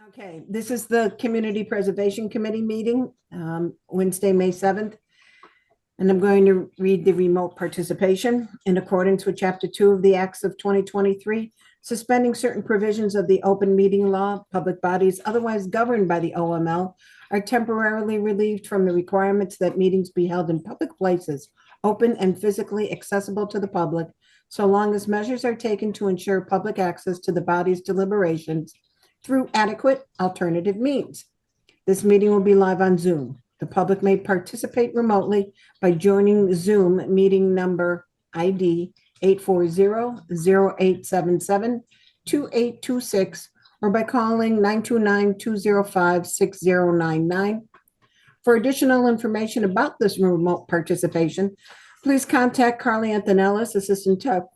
Okay, this is the Community Preservation Committee meeting, Wednesday, May 7th. And I'm going to read the remote participation in accordance with Chapter 2 of the Acts of 2023, suspending certain provisions of the open meeting law. Public bodies otherwise governed by the OML are temporarily relieved from the requirements that meetings be held in public places, open and physically accessible to the public, so long as measures are taken to ensure public access to the body's deliberations through adequate alternative means. This meeting will be live on Zoom. The public may participate remotely by joining Zoom meeting number ID 840-0877-2826 or by calling 929-205-6099. For additional information about this remote participation, please contact Carly Antonellis, Assistant Town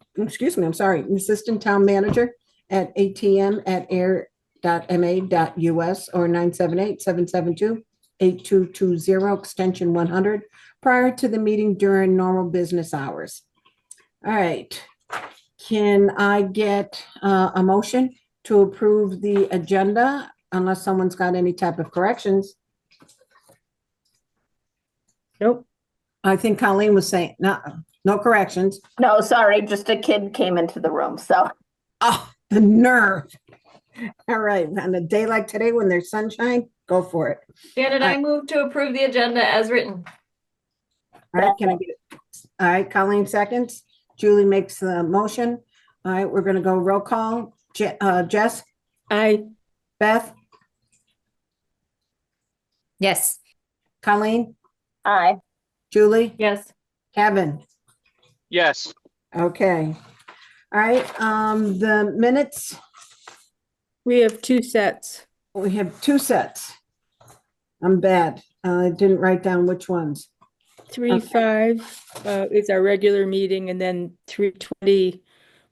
Manager at atm@ayer.ma.us or 978-772-8220, extension 100, prior to the meeting during normal business hours. All right. Can I get a motion to approve the agenda unless someone's got any type of corrections? Nope. I think Colleen was saying, no corrections. No, sorry, just a kid came into the room, so. Oh, the nerve. All right, on a day like today when there's sunshine, go for it. Janet, I move to approve the agenda as written. All right, can I get it? All right, Colleen seconds. Julie makes the motion. All right, we're gonna go roll call. Jess, Aye. Beth, Yes. Colleen, Aye. Julie, Yes. Kevin. Yes, Okay. All right, the minutes, We have two sets. we have two sets. I'm bad. I didn't write down which ones. 3-5 is our regular meeting, and then 320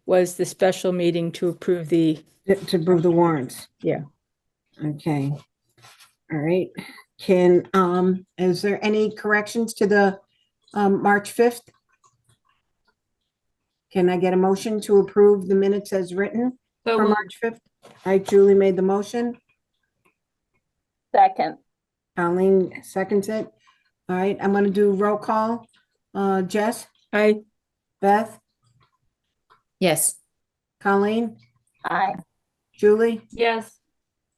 was the special meeting to approve the, To approve the warrants. yeah. Okay. All right. Is there any corrections to the March 5th? Can I get a motion to approve the minutes as written So for moved. March 5th? All right, Julie made the motion. Second. Colleen seconds it. All right, I'm gonna do roll call. Jess, Aye. Beth, Yes. Colleen, Aye. Julie, Yes.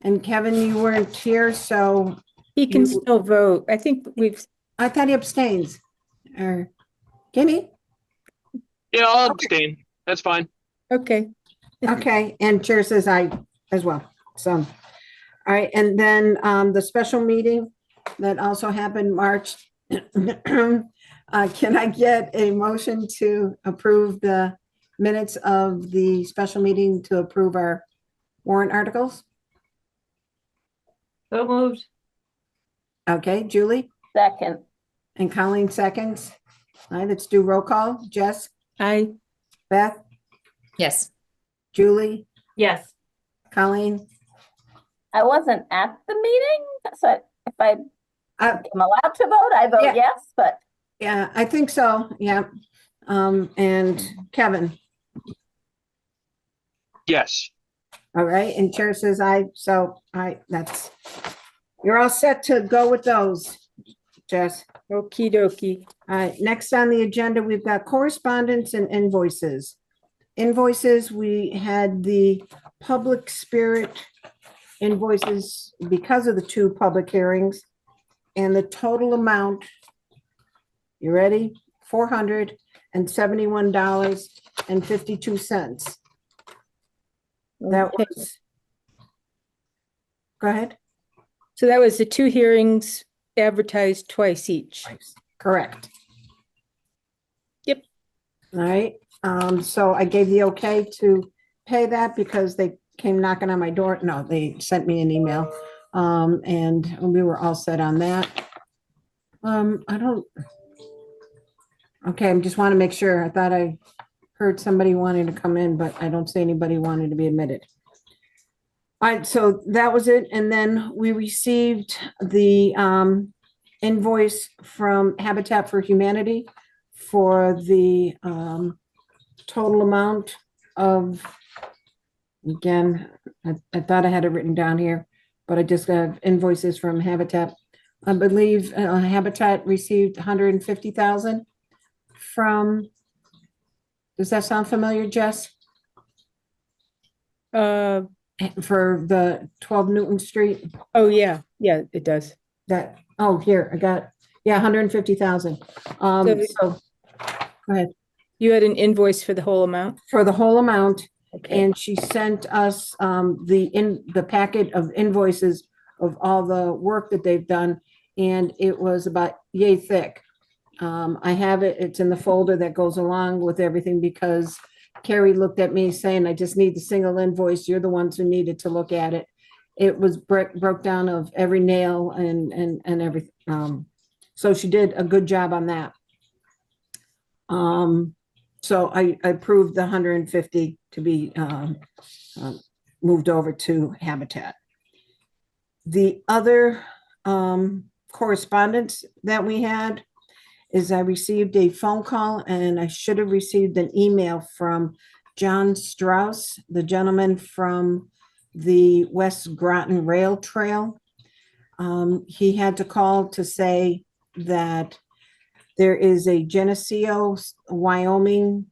and Kevin, you weren't here, so He can You- still vote. I think we've, I thought he abstains. Or, can he? yeah, I'll abstain. That's fine. okay. Okay, and chair says aye as well, so. All right, and then the special meeting that also happened March. Can I get a motion to approve the minutes of the special meeting to approve our warrant articles? So moved. Okay, Julie Second. and Colleen seconds. All right, let's do roll call. Jess, Aye. Beth, Yes. Julie, Yes. Colleen. I wasn't at the meeting, so if I'm Uh, allowed to vote, I vote Yeah. yes, but Yeah, I think so, yeah. And Kevin. Yes. All right, and chair says aye, so you're all set to go with those, Jess. Okey dokey. All right, next on the agenda, we've got correspondence and invoices. Invoices, we had the public spirit invoices because of the two public hearings. And the total amount, you ready? $471.52. That Okay. was. Go ahead. So that was the two hearings advertised twice each. Correct. Yep. All right, so I gave the okay to pay that because they came knocking on my door. No, they sent me an email. And we were all set on that. Okay, I just want to make sure. I thought I heard somebody wanting to come in, but I don't see anybody wanting to be admitted. All right, so that was it. And then we received the invoice from Habitat for Humanity for the total amount of, again, I thought I had it written down here, but I just have invoices from Habitat. I believe Habitat received 150,000 from, does that sound familiar, Jess? Uh, For the 12 Newton Street, oh, yeah, it does. that, oh, here, I got, yeah, 150,000. So, go ahead, You had an invoice for the whole amount? for the whole amount, Okay, and she sent us the packet of invoices of all the work that they've done, and it was about yay thick. I have it, it's in the folder that goes along with everything, because Carrie looked at me saying, I just need the single invoice, you're the ones who needed to look at it. It was broke down of every nail and everything, so she did a good job on that. So I approved the 150 to be moved over to Habitat. The other correspondence that we had is I received a phone call, and I should have received an email from John Strauss, the gentleman from the West Groton Rail Trail. He had to call to say that there is a Geneseo, Wyoming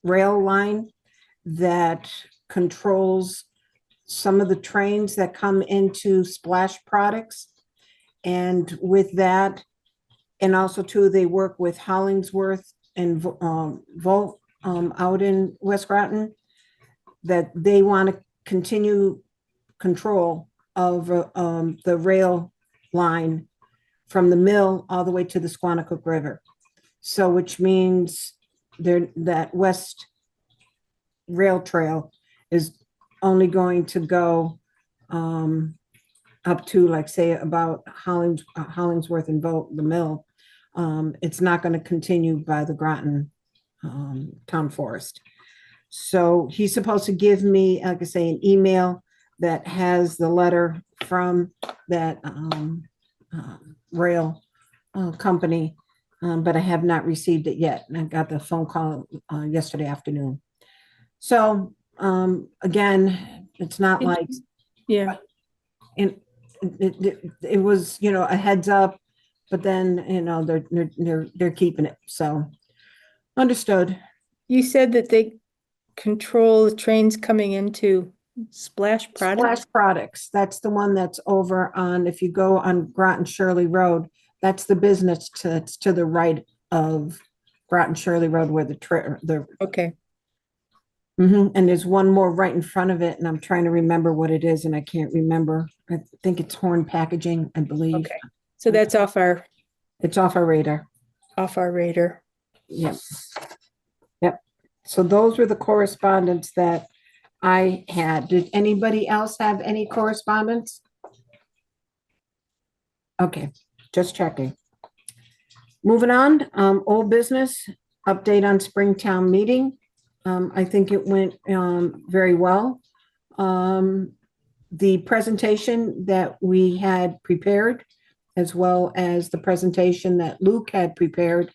rail line that controls some of the trains that come into Splash Products. And with that, and also too, they work with Hollingsworth and Volt out in West Groton, that they want to continue control of the rail line from the mill all the way to the Squanicook River. So which means that West Rail Trail is only going to go up to, like, say, about Hollingsworth and Volt, the mill. It's not going to continue by the Groton Town Forest. So he's supposed to give me, like I say, an email that has the letter from that rail company, but I have not received it yet. And I got the phone call yesterday afternoon. So again, it's not like, yeah. and it was, a heads up, but then, they're keeping it. So understood. You said that they control the trains coming into Splash Products? Splash Products, that's the one that's over on, if you go on Groton Shirley Road, that's the business to the right of Groton Shirley Road where the Okay, and there's one more right in front of it, and I'm trying to remember what it is, and I can't remember. I think it's Horn Packaging, I believe. okay. So that's It's off our radar. off our radar. Yep. Yep. So those were the correspondence that I had. Did anybody else have any correspondence? Okay, just checking. Moving on, old business, update on Springtown meeting. I think it went very well. The presentation that we had prepared, as well as the presentation that Luke had prepared,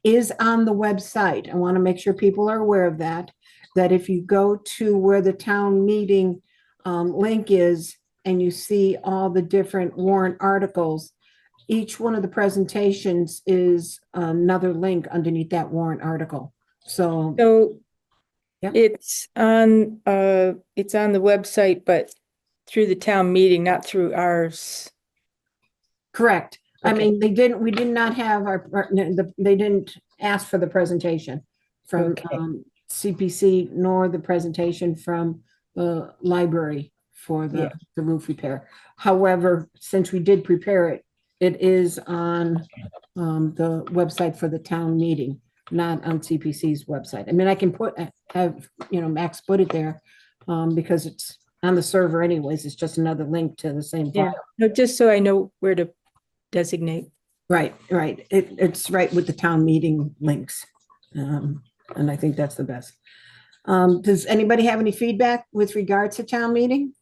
is on the website. I want to make sure people are aware of that, that if you go to where the town meeting link is, and you see all the different warrant articles, each one of the presentations is another link underneath that warrant article. So So Yep. it's on the website, but through the town meeting, not through ours. correct. I Okay. mean, we did not have they didn't ask for the presentation from Okay. CPC, nor the presentation from the library for Yeah. the roof repair. However, since we did prepare it, it is on the website for the town meeting, not on CPC's website. I mean, I can have Max put it there because it's on the server anyways. It's just another link to the same Yeah, file. no, just so I know where to designate. Right. It's right with the town meeting links. And I think that's the best. Does anybody have any feedback with regards to town meeting?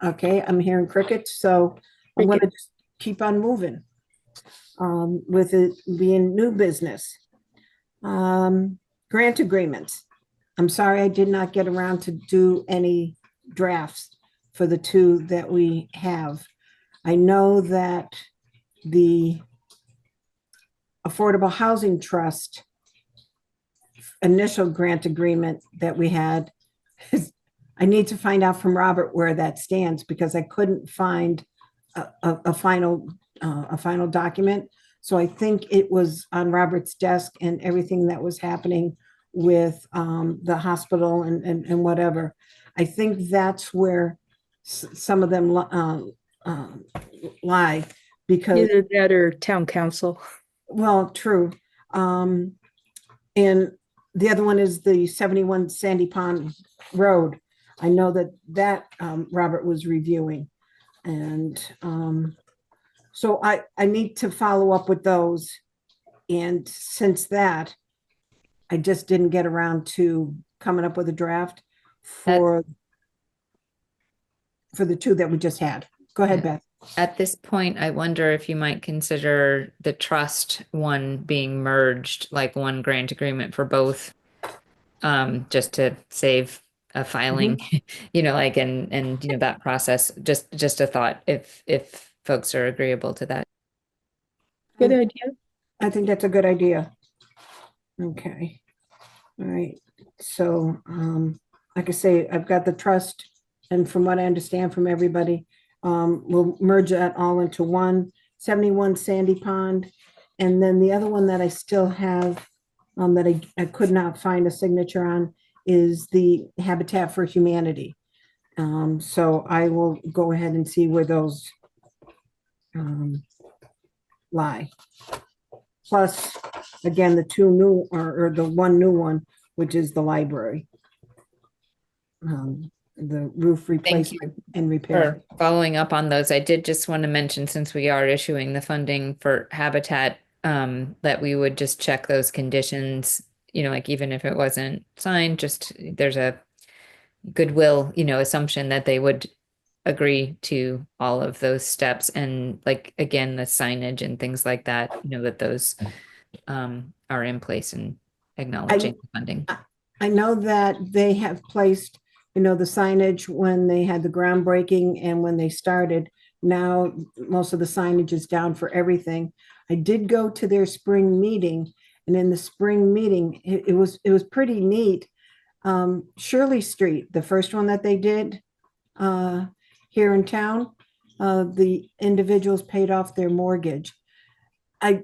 Okay, I'm hearing crickets, so I'm gonna just keep on moving. With it being new business. Grant agreements. I'm sorry I did not get around to do any drafts for the two that we have. I know that the Affordable Housing Trust initial grant agreement that we had, I need to find out from Robert where that stands because I couldn't find a final document. So I think it was on Robert's desk and everything that was happening with the hospital and whatever. I think that's where some of them lie because, Either that or town council. well, true. And the other one is the 71 Sandy Pond Road. I know that Robert was reviewing. And so I need to follow up with those. And since that, I just didn't get around to coming up with a draft for the two that we just had. Go ahead, Yeah. Beth. At this point, I wonder if you might consider the trust one being merged, like one grant agreement for both. Just to save a filing, like, and that process, just a thought, if folks are agreeable to that. Good idea. I think that's a good idea. Okay. All right. So, like I say, I've got the trust, and from what I understand from everybody, we'll merge that all into one, 71 Sandy Pond. And then the other one that I still have, that I could not find a signature on is the Habitat for Humanity. So I will go ahead and see where those lie. Plus, again, the two new, or the one new one, which is the library. The roof replacement and repair. For following up on those, I did just want to mention, since we are issuing the funding for Habitat, that we would just check those conditions, like even if it wasn't signed, just there's a goodwill, assumption that they would agree to all of those steps, and like, again, the signage and things like that, that those are in place and acknowledging the funding. I know that they have placed, the signage when they had the groundbreaking and when they started. Now, most of the signage is down for everything. I did go to their spring meeting, and in the spring meeting, it was pretty neat. Shirley Street, the first one that they did here in town, the individuals paid off their mortgage. I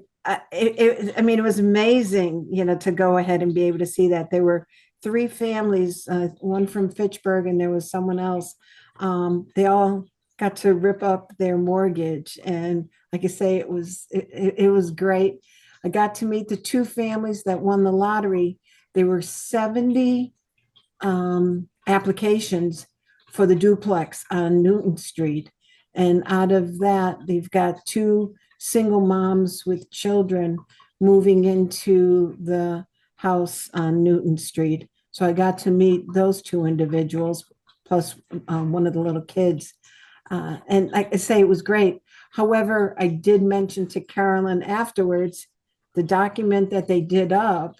mean, it was amazing, to go ahead and be able to see that. There were three families, one from Fitchburg, and there was someone else. They all got to rip up their mortgage, and like I say, it was great. I got to meet the two families that won the lottery. There were 70 applications for the duplex on Newton Street, and out of that, they've got two single moms with children moving into the house on Newton Street. So I got to meet those two individuals, plus one of the little kids. And like I say, it was great. However, I did mention to Carolyn afterwards, the document that they did up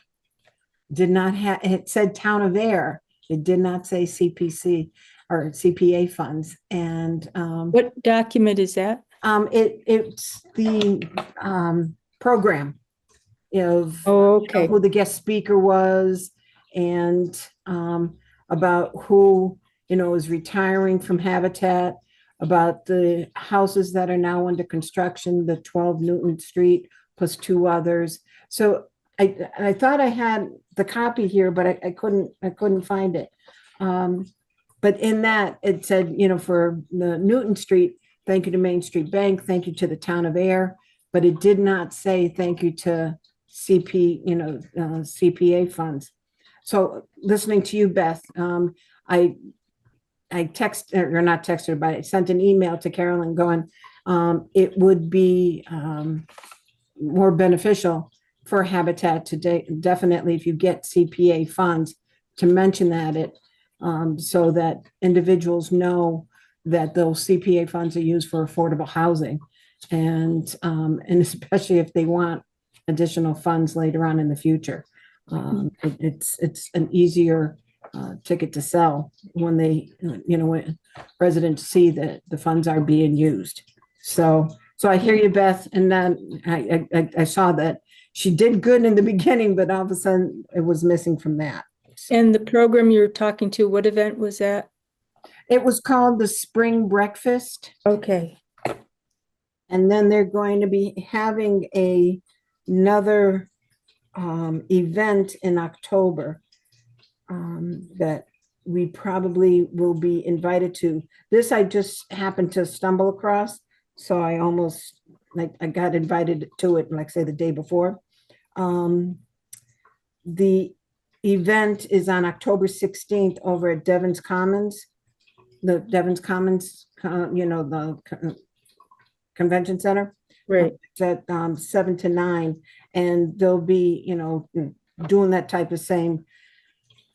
did not have, it said Town of Ayer. It did not say CPC or CPA funds. And What document is that? it's the program of Oh, okay. who the guest speaker was, and about who is retiring from Habitat, about the houses that are now under construction, the 12 Newton Street plus two others. So I thought I had the copy here, but I couldn't find it. But in that, it said, for the Newton Street, thank you to Main Street Bank, thank you to the Town of Ayer, but it did not say thank you to CPA funds. So listening to you, Beth, I texted, or not texted, but I sent an email to Carolyn going, it would be more beneficial for Habitat to definitely, if you get CPA funds, to mention that so that individuals know that those CPA funds are used for affordable housing, and especially if they want additional funds later on in the future. It's an easier ticket to sell when they, when residents see that the funds are being used. So I hear you, Beth, and then I saw that she did good in the beginning, but all of a sudden it was missing from that. And the program you're talking to, what event was that? It was called the Spring Breakfast, Okay, and then they're going to be having another event in October that we probably will be invited to. This I just happened to stumble across, so I almost, like, I got invited to it, like, say, the day before. The event is on October 16th over at Devon's Commons, the Devon's Commons, the convention center. right. It's at 7 to 9, and they'll be, doing that type of same,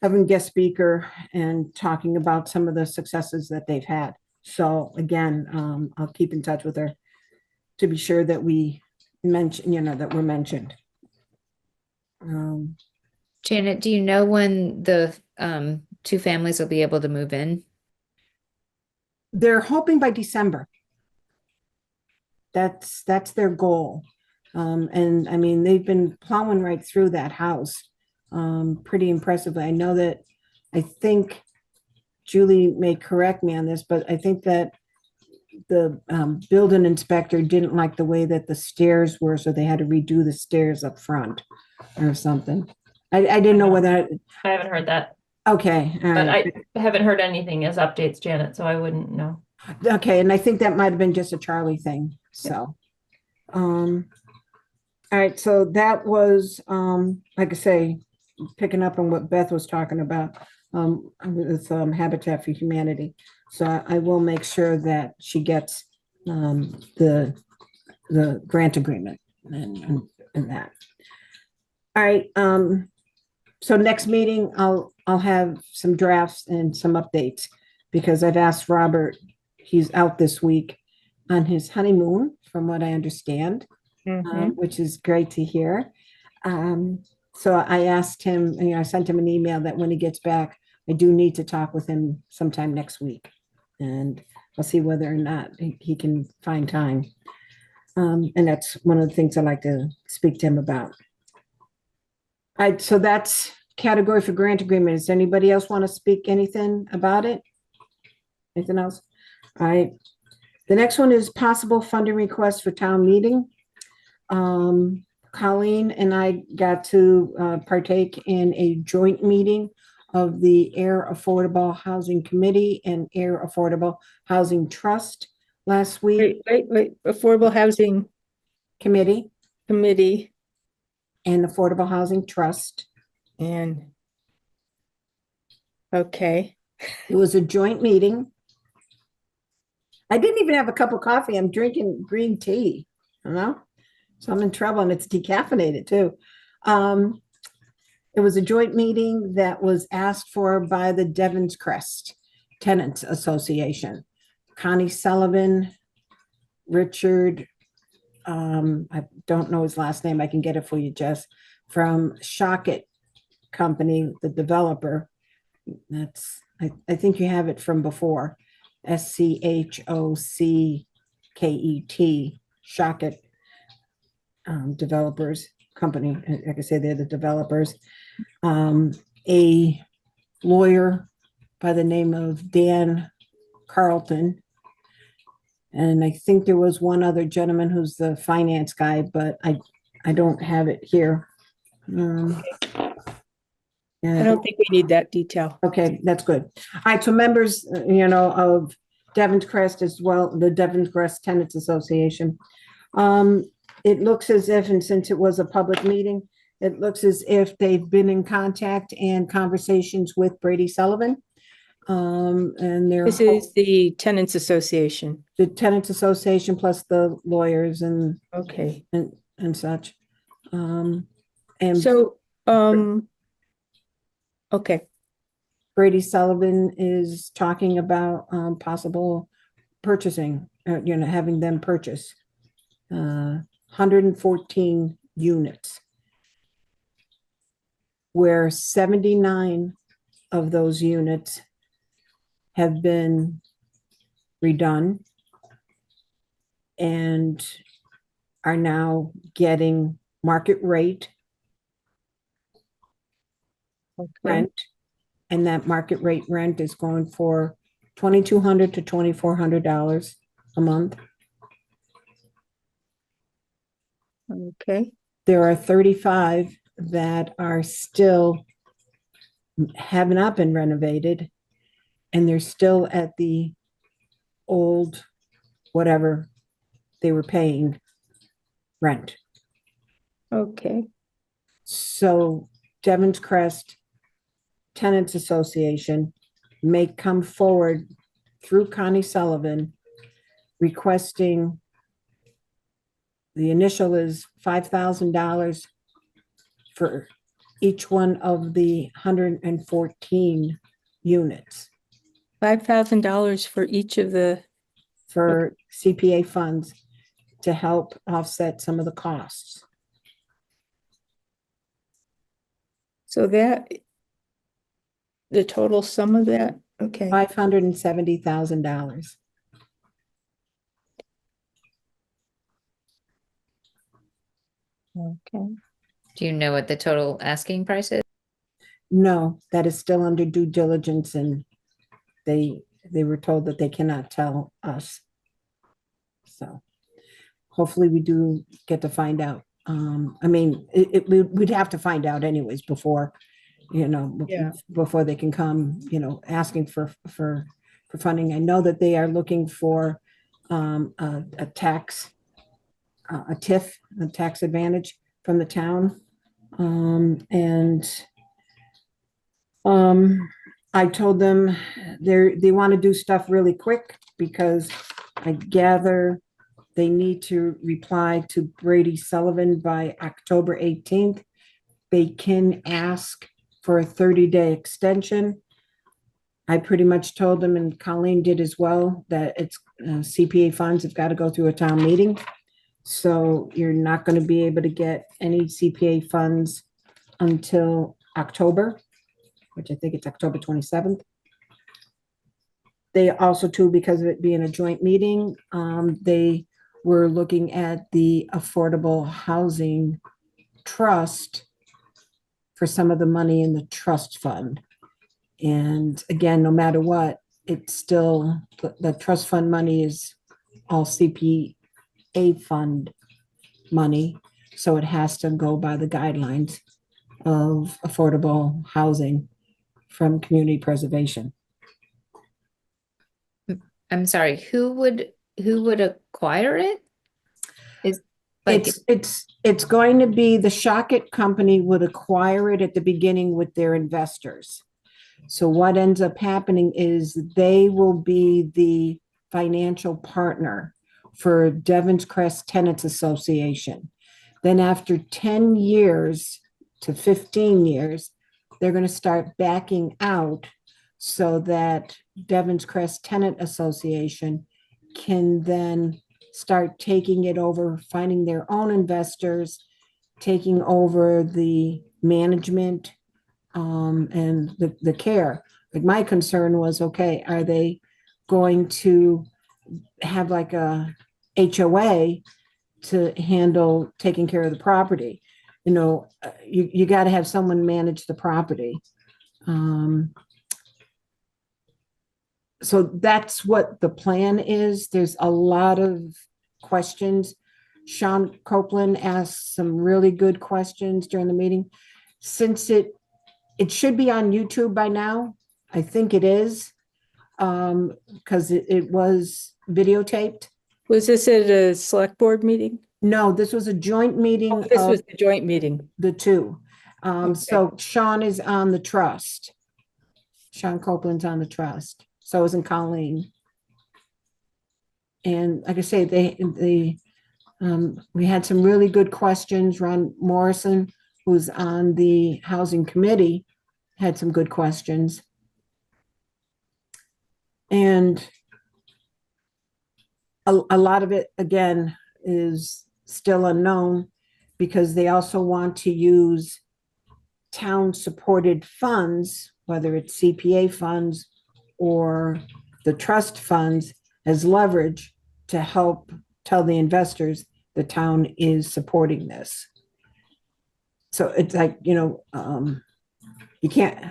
having guest speaker and talking about some of the successes that they've had. So again, I'll keep in touch with her to be sure that we mention, that we're mentioned. Janet, do you know when the two families will be able to move in? They're hoping by December. That's their goal. And I mean, they've been plowing right through that house pretty impressively. I know that, I think Julie may correct me on this, but I think that the building inspector didn't like the way that the stairs were, so they had to redo the stairs up front or something. I didn't know whether, I haven't heard that, okay, all but right. I haven't heard anything as updates, Janet, so I wouldn't know. Okay, and I think that might have been just a Charlie thing, so. All right, so that was, like I say, picking up on what Beth was talking about, with Habitat for Humanity. So I will make sure that she gets, the grant agreement and that. All right, so next meeting, I'll have some drafts and some updates, because I've asked Robert, he's out this week on his honeymoon, from what I understand, Mhm. which is great to hear. So I asked him, I sent him an email that when he gets back, I do need to talk with him sometime next week. And I'll see whether or not he can find time. And that's one of the things I'd like to speak to him about. All right, so that's category for grant agreement. Does anybody else want to speak anything about it? Anything else? All right. The next one is possible funding request for town meeting. Colleen and I got to partake in a joint meeting of the Ayer Affordable Housing Committee and Ayer Affordable Housing Trust last week. Wait, Affordable Housing Committee Committee and Affordable Housing Trust. and, okay, It was a joint meeting. I didn't even have a cup of coffee. I'm drinking green tea, So I'm in trouble, and it's decaffeinated too. It was a joint meeting that was asked for by the Devon's Crest Tenants Association. Connie Sullivan, Richard, I don't know his last name. I can get it for you, Jess, from Shockett Company, the developer. I think you have it from before. SCHOCKET, Shockett Developers Company. Like I say, they're the developers. A lawyer by the name of Dan Carlton. And I think there was one other gentleman who's the finance guy, but I don't have it here. I Yeah. don't think we need that detail. Okay, that's good. All right, so members, of Devon's Crest as well, the Devon's Crest Tenants Association. It looks as if, and since it was a public meeting, it looks as if they've been in contact and conversations with Brady Sullivan. And they're This is the Tenants Association. the Tenants Association plus the lawyers and Okay, such. And so, okay, Brady Sullivan is talking about possible purchasing, having them purchase 114 units. where 79 of those units have been redone and are now getting market rate Okay. rent. And that market rate rent is going for $2,200 to $2,400 a month. Okay. There are 35 that are still have not been renovated, and they're still at the old, whatever they were paying rent. Okay. So Devon's Crest Tenants Association may come forward through Connie Sullivan requesting, the initial is $5,000 for each one of the 114 units $5,000 for each of the, for CPA funds to help offset some of the costs. so that, the total sum of that, okay. $570,000. Okay. Do you know what the total asking price is? No, that is still under due diligence, and they were told that they cannot tell us. So hopefully we do get to find out. I mean, we'd have to find out anyways before, Yeah. before they can come, asking for funding. I know that they are looking for a tax, a TIF, a tax advantage from the town. I told them they want to do stuff really quick because I gather they need to reply to Brady Sullivan by October 18th. They can ask for a 30-day extension. I pretty much told them, and Colleen did as well, that it's CPA funds have got to go through a town meeting. So you're not going to be able to get any CPA funds until October, which I think it's October 27th. They also too, because of it being a joint meeting, they were looking at the Affordable Housing Trust for some of the money in the trust fund. And again, no matter what, it's still, the trust fund money is all CPA fund money. So it has to go by the guidelines of affordable housing from community preservation. I'm sorry, who would acquire it? Is like, It's going to be, the Shockett company would acquire it at the beginning with their investors. So what ends up happening is they will be the financial partner for Devon's Crest Tenants Association. Then after 10 years to 15 years, they're going to start backing out so that Devon's Crest Tenant Association can then start taking it over, finding their own investors, taking over the management and the care. Like my concern was, okay, are they going to have like a HOA to handle taking care of the property? You got to have someone manage the property. So that's what the plan is. There's a lot of questions. Sean Copeland asked some really good questions during the meeting. Since it should be on YouTube by now, I think it is, because it was videotaped. Was this at a select board meeting? No, this was a joint meeting This of was the joint meeting. the two. Okay. So Sean is on the trust. Sean Copeland's on the trust. So isn't Colleen. And like I say, we had some really good questions. Ron Morrison, who's on the housing committee, had some good questions. And a lot of it, again, is still unknown because they also want to use town-supported funds, whether it's CPA funds or the trust funds, as leverage to help tell the investors the town is supporting this. So it's like, you can't,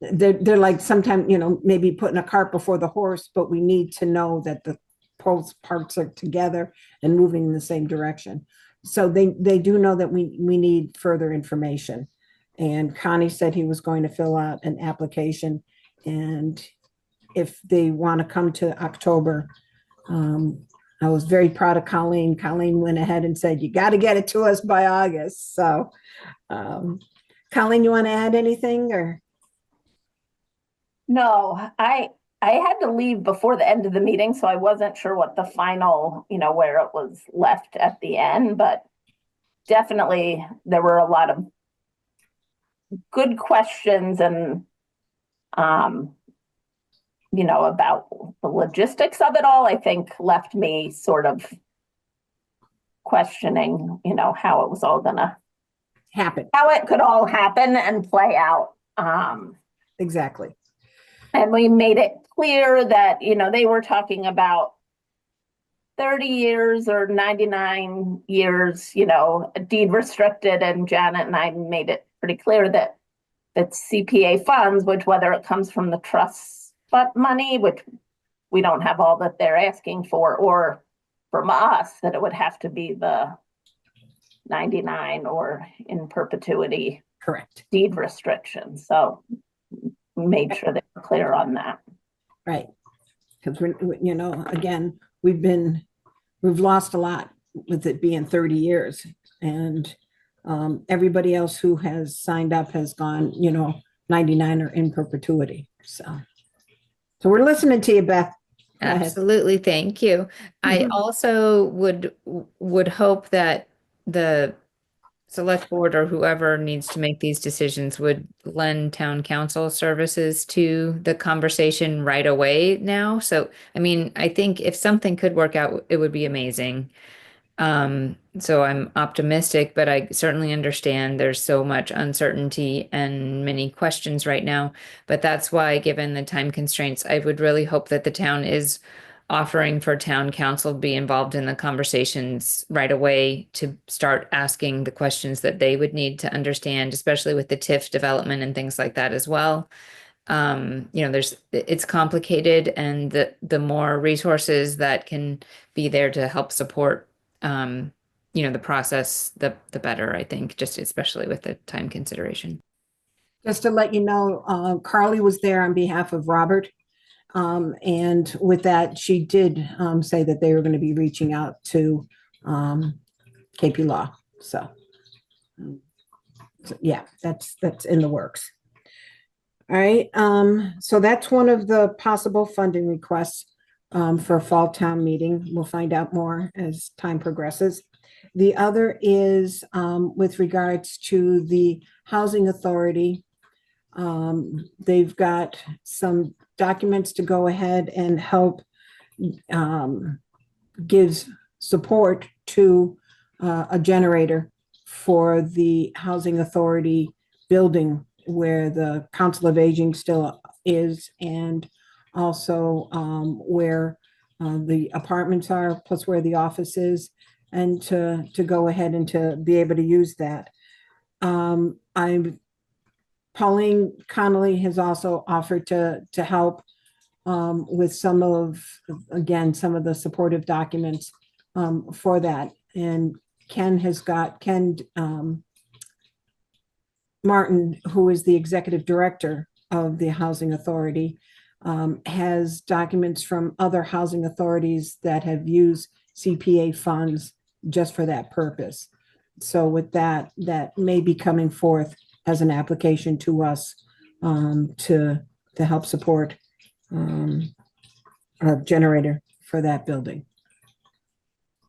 they're like sometimes, maybe putting a cart before the horse, but we need to know that the both parts are together and moving in the same direction. So they do know that we need further information. And Connie said he was going to fill out an application, and if they want to come to October, I was very proud of Colleen. Colleen went ahead and said, you got to get it to us by August. So, Colleen, you want to add anything or? No, I had to leave before the end of the meeting, so I wasn't sure what the final, where it was left at the end, but definitely there were a lot of good questions and, about the logistics of it all, I think left me sort of questioning, how it was all gonna Happen. how it could all happen and play out. Exactly. And we made it clear that, they were talking about 30 years or 99 years, deed restricted. And Janet and I made it pretty clear that CPA funds, which whether it comes from the trust but money, which we don't have all that they're asking for, or from us, that it would have to be the 99 or in perpetuity Correct. deed restriction. So we made sure they were clear on that. Right. Because again, we've lost a lot with it being 30 years, and everybody else who has signed up has gone, 99 or in perpetuity. So we're listening to you, Beth. Go ahead. Absolutely, thank you. I also would hope that the select board or whoever needs to make these decisions would lend town council services to the conversation right away now. So, I mean, I think if something could work out, it would be amazing. So I'm optimistic, but I certainly understand there's so much uncertainty and many questions right now. But that's why, given the time constraints, I would really hope that the town is offering for town council to be involved in the conversations right away to start asking the questions that they would need to understand, especially with the TIF development and things like that as well. It's complicated, and the more resources that can be there to help support the process, the better, I think, just especially with the time consideration. Just to let you know, Carly was there on behalf of Robert. And with that, she did say that they were going to be reaching out to KP Law. So yeah, that's in the works. All right. So that's one of the possible funding requests for a fall town meeting. We'll find out more as time progresses. The other is with regards to the Housing Authority. They've got some documents to go ahead and help give support to a generator for the Housing Authority building where the Council of Aging still is, and also where the apartments are, plus where the office is, and to go ahead and to be able to use that. Pauline Connolly has also offered to help with some of the supportive documents for that. And Ken Martin, who is the executive director of the Housing Authority, has documents from other housing authorities that have used CPA funds just for that purpose. So with that may be coming forth as an application to us to help support a generator for that building.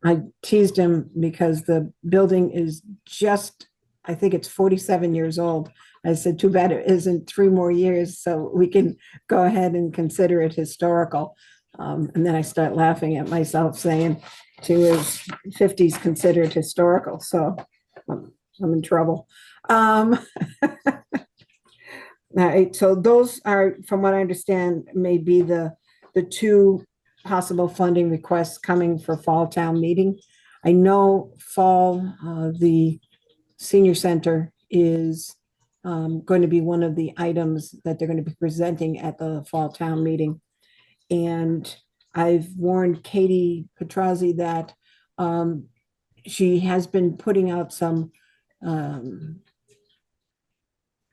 I teased him because the building is just, I think it's 47 years old. I said, too bad it isn't 3 more years so we can go ahead and consider it historical. And then I start laughing at myself saying to his 50s considered historical. So I'm in trouble. All right, so those are, from what I understand, may be the two possible funding requests coming for fall town meeting. I know fall, the senior center is going to be one of the items that they're going to be presenting at the fall town meeting. And I've warned Katie Petrozzi that she has been putting out some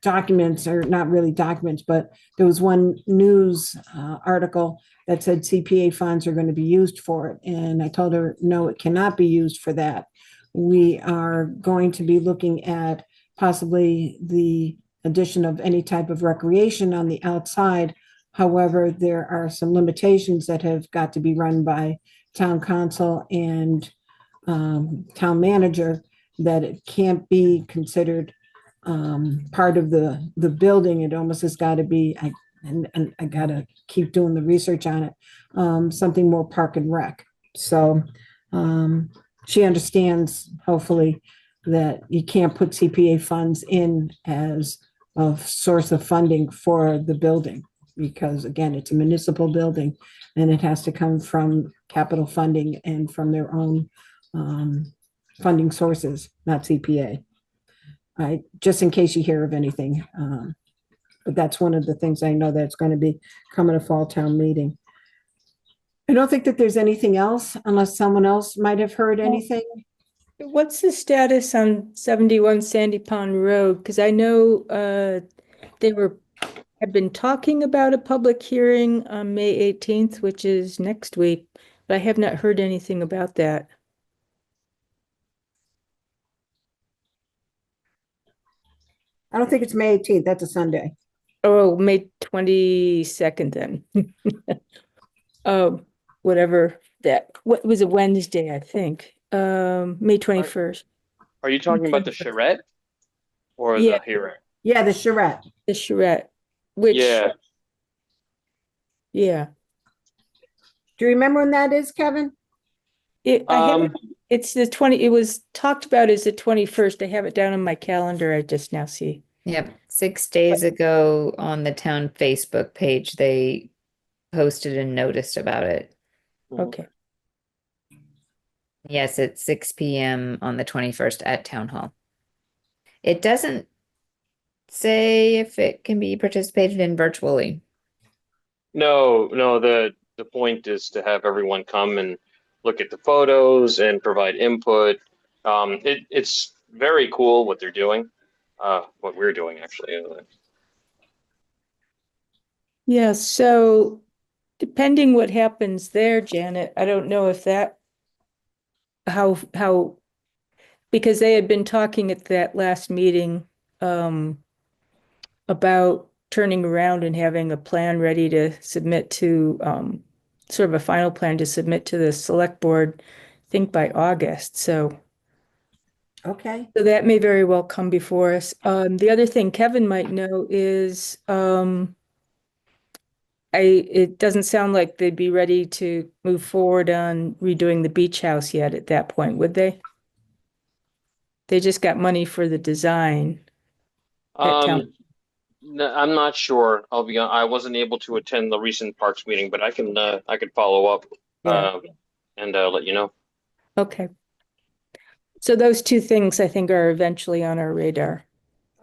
documents, or not really documents, but there was one news article that said CPA funds are going to be used for it. And I told her, no, it cannot be used for that. We are going to be looking at possibly the addition of any type of recreation on the outside. However, there are some limitations that have got to be run by town council and town manager, that it can't be considered part of the building. It almost has got to be, and I gotta keep doing the research on it, something more park and rec. So she understands, hopefully, that you can't put CPA funds in as a source of funding for the building, because again, it's a municipal building and it has to come from capital funding and from their own funding sources, not CPA. Right, just in case you hear of anything. But that's one of the things I know that's going to be coming to fall town meeting. I don't think that there's anything else, unless someone else might have heard anything. What's the status on 71 Sandy Pond Road? Because I know they have been talking about a public hearing on May 18th, which is next week, but I have not heard anything about that. I don't think it's May 18th. That's a Sunday. Oh, May 22nd then. Whatever that, what was a Wednesday, I think. May 21st. Are you talking about the charrette or Yeah. the hearing? Yeah, the charrette. The charrette, which, Yeah, yeah. Do you remember when that is, Kevin? It's the 20, it was talked about as the 21st. I have it down on my calendar. I just now see. Yep, 6 days ago on the town Facebook page, they posted and noticed about it. Okay. Yes, it's 6 p.m. on the 21st at Town Hall. It doesn't say if it can be participated in virtually. no, the point is to have everyone come and look at the photos and provide input. It's very cool what they're doing, what we're doing actually. Yeah, so depending what happens there, Janet, I don't know if that, how, because they had been talking at that last meeting about turning around and having a plan ready to submit to, sort of a final plan to submit to the select board, I think by August, so. Okay. So that may very well come before us. The other thing Kevin might know is, it doesn't sound like they'd be ready to move forward on redoing the beach house yet at that point, would they? They just got money for the design. No, I'm not sure. I'll be I wasn't able to attend the recent parks meeting, but I could follow up Yeah. and let you know. Okay. So those two things I think are eventually on our radar,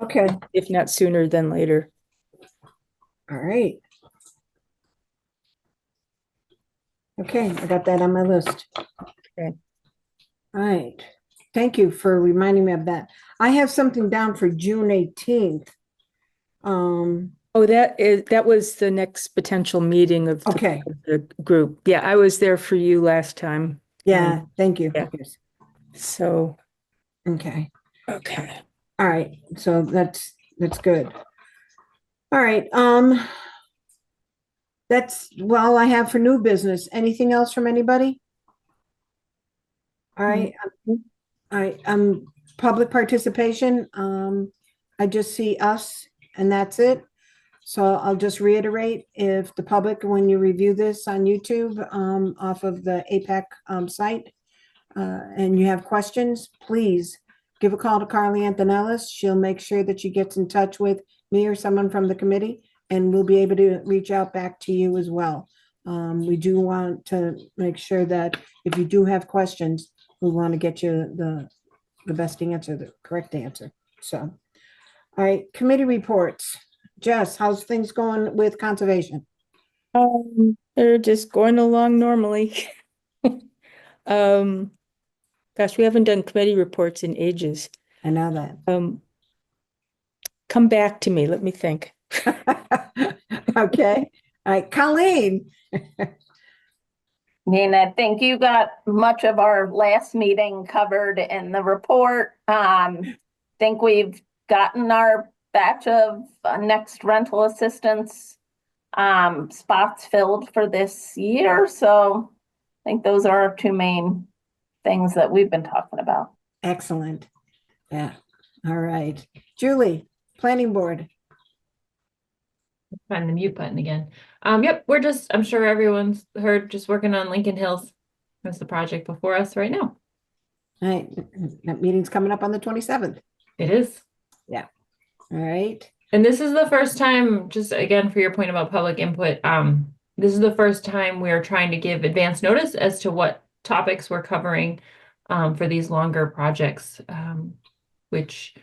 Okay. if not sooner than later. All right. Okay, I got that on my list. Okay. All right. Thank you for reminding me of that. I have something down for June 18th. Oh, that was the next potential meeting of Okay. the group. Yeah, I was there for you last time. Yeah, thank you. Yeah. So, Okay. okay. All right. So that's good. All right. That's all I have for new business. Anything else from anybody? All right. All right. Public participation. I just see us and that's it. So I'll just reiterate, if the public, when you review this on YouTube, off of the APAC site, and you have questions, please give a call to Carly Antonellis. She'll make sure that she gets in touch with me or someone from the committee, and we'll be able to reach out back to you as well. We do want to make sure that if you do have questions, we want to get you the best answer, the correct answer. So, all right, committee reports. Jess, how's things going with conservation? They're just going along normally. Gosh, we haven't done committee reports in ages. I know that. Come back to me. Let me think. Okay, all right, Colleen. I think you got much of our last meeting covered in the report. Think we've gotten our batch of next rental assistance spots filled for this year. So I think those are our two main things that we've been talking about. Excellent. Yeah, all right. Julie, planning board. Find the mute button again. Yep, we're just, I'm sure everyone's heard, just working on Lincoln Hills. That's the project before us right now. All right, that meeting's coming up on the 27th. It is. All right, And this is the first time, just again, for your point about public input, this is the first time we're trying to give advance notice as to what topics we're covering for these longer projects, which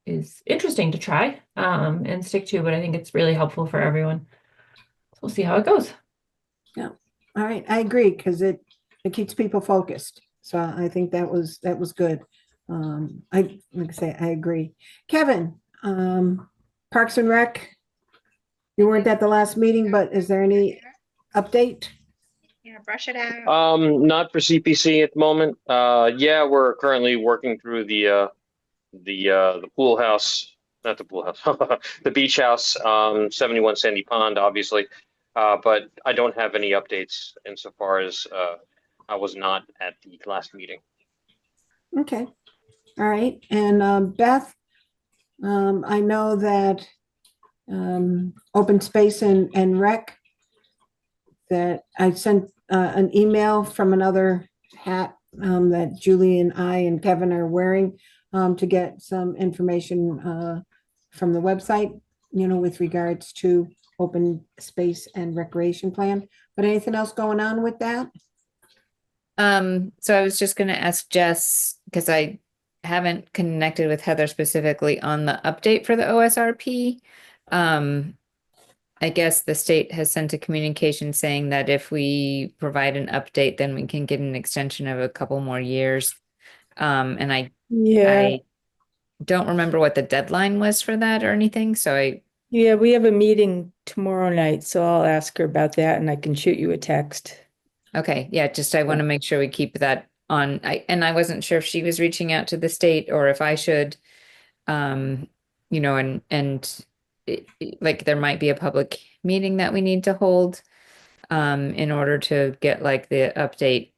is interesting to try and stick to, but I think it's really helpful for everyone. So we'll see how it goes. all right, I agree, because it keeps people focused. So I think that was good. Like I say, I agree. Kevin, Parks and Rec, you weren't at the last meeting, but is there any update? Yeah, brush it out. Not for CPC at the moment. Yeah, we're currently working through the pool house, not the pool house, the beach house, 71 Sandy Pond, obviously. But I don't have any updates insofar as I was not at the last meeting. Okay, all right, and Beth, I know that open space and rec, that I sent an email from another hat that Julie and I and Kevin are wearing to get some information from the website, with regards to open space and recreation plan. But anything else going on with that? So I was just gonna ask Jess, because I haven't connected with Heather specifically on the update for the OSRP. I guess the state has sent a communication saying that if we provide an update, then we can get an extension of a couple more years. And I don't remember what the deadline was for that or anything, so Yeah, we have a meeting tomorrow night, so I'll ask her about that and I can shoot you a text. okay, yeah, just I want to make sure we keep that on. I wasn't sure if she was reaching out to the state or if I should, like there might be a public meeting that we need to hold in order to get like the update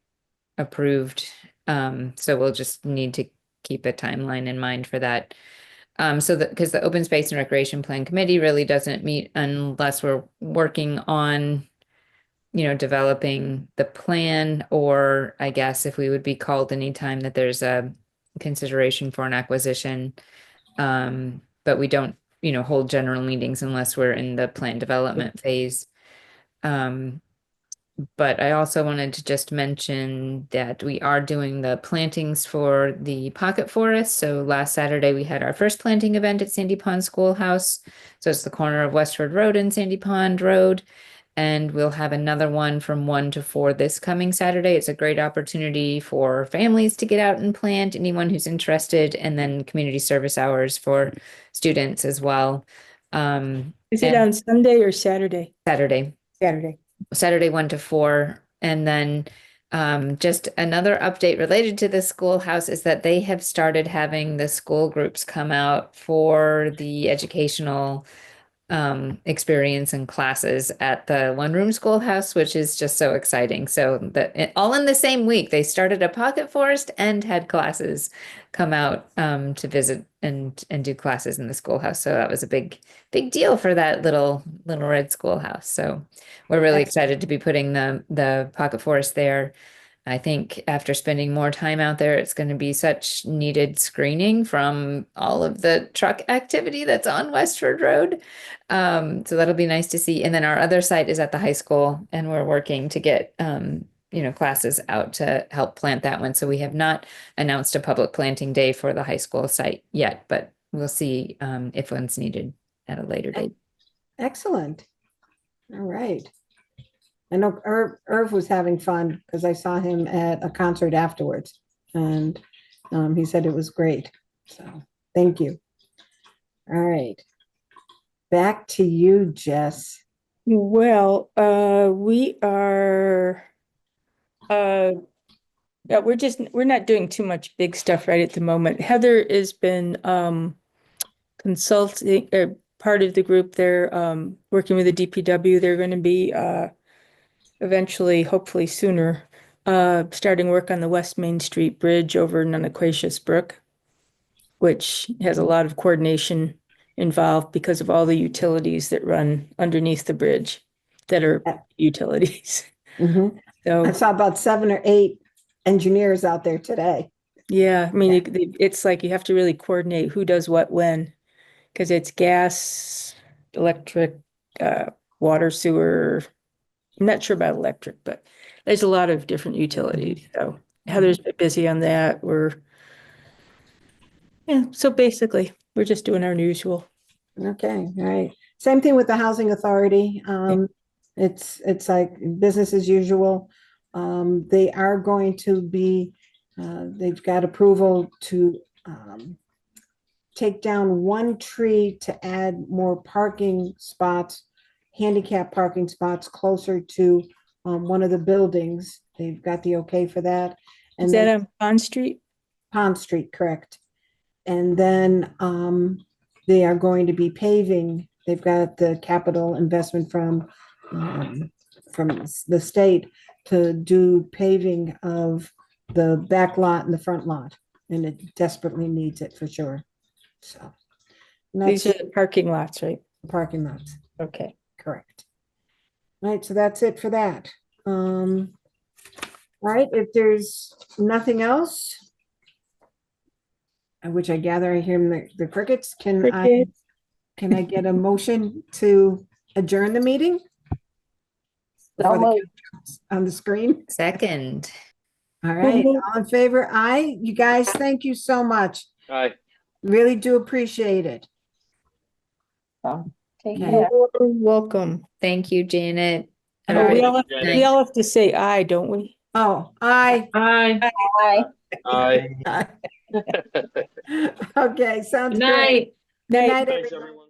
approved. So we'll just need to keep a timeline in mind for that. So that because the Open Space and Recreation Plan Committee really doesn't meet unless we're working on, developing the plan, or I guess if we would be called anytime that there's a consideration for an acquisition. But we don't, hold general meetings unless we're in the plan development phase. But I also wanted to just mention that we are doing the plantings for the pocket forest. So last Saturday we had our first planting event at Sandy Pond Schoolhouse. So it's the corner of Westford Road and Sandy Pond Road. And we'll have another one from 1 to 4 this coming Saturday. It's a great opportunity for families to get out and plant, anyone who's interested, and then community service hours for students as well. Is it on Sunday or Saturday? Saturday. Saturday. 1 to 4. And then just another update related to the schoolhouse is that they have started having the school groups come out for the educational experience and classes at the one room schoolhouse, which is just so exciting. So that all in the same week, they started a pocket forest and had classes come out to visit and do classes in the schoolhouse. So that was a big deal for that little red schoolhouse. So we're really excited to be putting the pocket forest there. I think after spending more time out there, it's going to be such needed screening from all of the truck activity that's on Westford Road. So that'll be nice to see. And then our other site is at the high school, and we're working to get classes out to help plant that one. So we have not announced a public planting day for the high school site yet, but we'll see if one's needed at a later date. Excellent. All right. I know Irv was having fun because I saw him at a concert afterwards, and he said it was great. So thank you. All right. Back to you, Jess. Well, we are, yeah, we're not doing too much big stuff right at the moment. Heather has been consulting, part of the group. They're working with the DPW. They're going to be eventually, hopefully sooner, starting work on the West Main Street Bridge over Nunnaquacious Brook, which has a lot of coordination involved because of all the utilities that run underneath the bridge that are utilities. Mhm. I So, saw about 7 or 8 engineers out there today. yeah, I mean, it's like you have to really coordinate who does what when, because it's gas, electric, water, sewer. I'm not sure about electric, but there's a lot of different utilities. So Heather's been busy on that. So basically, we're just doing our usual. Okay, all right. Same thing with the housing authority. It's like business as usual. They are going to be, they've got approval to take down 1 tree to add more parking spots, handicap parking spots closer to one of the buildings. They've got the okay for that. Is And that then on Pond Street? Pond Street, correct. And then they are going to be paving. They've got the capital investment from the state to do paving of the back lot and the front lot. And it desperately needs it for sure. So and These that's are the parking lots, right? parking lots, Okay. correct. All right, so that's it for that. All right, if there's nothing else, which I gather I hear the crickets, can I get a motion to adjourn the meeting? So moved. On the screen? Second. All right, all in favor? Aye. You guys, thank you so much. Aye. Really do appreciate it. Take Okay. care. You're welcome. Thank you, Janet. Oh, All we right. all have to say aye, don't we? Oh, aye. Bye. Bye. Aye. Aye. Okay, sounds Good great. night. Good Night. night, Thanks, everyone. everyone.